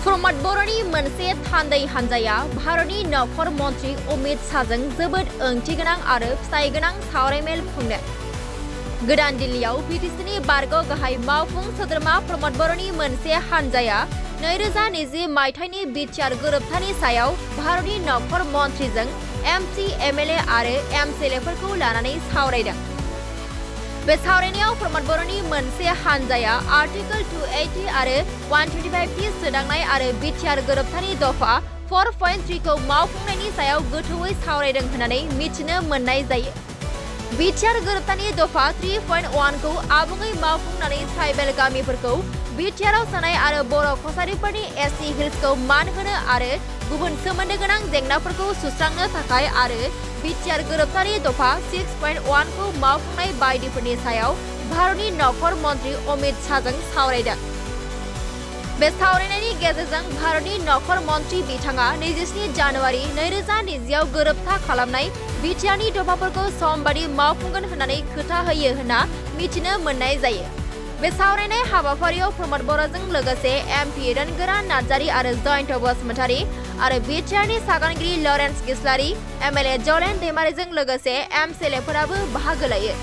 रमद बर'ननि मोनसे थान्दै हानजाया भारतनि नखर मन्त्रि अमित शाहजों जोबोद ओंथिगोनां आरो फिथाइगोनां सावरायमेल खुंदों। गोदान दिल्लीयाव बिटिसिनि बारग' गाहाय मावफुं सोद्रोमा रमद बर'ननि मोनसे हानजाया 2020 मायथाइनि बिटिआर गोरोबथानि सायाव भारतनि नखर मन्त्रिजों एमपि एमएलए आरो एमसिएलएफोरखौ लानानै सावरायदों। बे सावरायनायाव रमद बर'ननि मोनसे हानजाया आर्टिकल 280 आरो 125 सोदांनाय आरो बिटिआर गोरोबथानि दफा 4.3 खौ मावफुंनायनि सायाव गोथौवै सावरायदों होननानै मिथिनो मोननाय जायो। बिटिआर गोरोबथानि दफा 3.1 खौ आबुङै मावफुंनानै ट्राइबेल गामिफोरखौ बिटिआरआव थानाय आरो बर' कसारिफोरनि एसटी हिल्सखौ मान होनो आरो गुबुन सोमोन्दो गोनां जेंनाफोरखौ सुस्रांनो थाखाय आरो बिटिआर गोरोबथानि दफा 6.1 खौ मावफुंनाय बायदिफोरनि सायाव भारतनि नखर मन्त्रि अमित शाहजों सावरायदों। बे सावरायनायनि गेजेरजों भारतनि नखर मन्त्रि बिथाङा 27 जानुवारि 2020 आव गोरोबथा खालामनाय बिटिआरनि दफाफोरखौ समबादि मावफुंगोन होननानै खोथा होयो होनना मिथिनो मोननाय जायो। बे सावरायनाय हाबाफारियाव रमद बर'जों लोगोसे एमपि रोनगोरा नार्जारी आरो जयन्त बसुमतारी आरो बिटिआरनि सागानगिरि लरेन्स गिस्लारी, एमएलए बोडोलेण्ड दैमारिजों लोगोसे एमसिएलएफोराबो बाहागो लायो।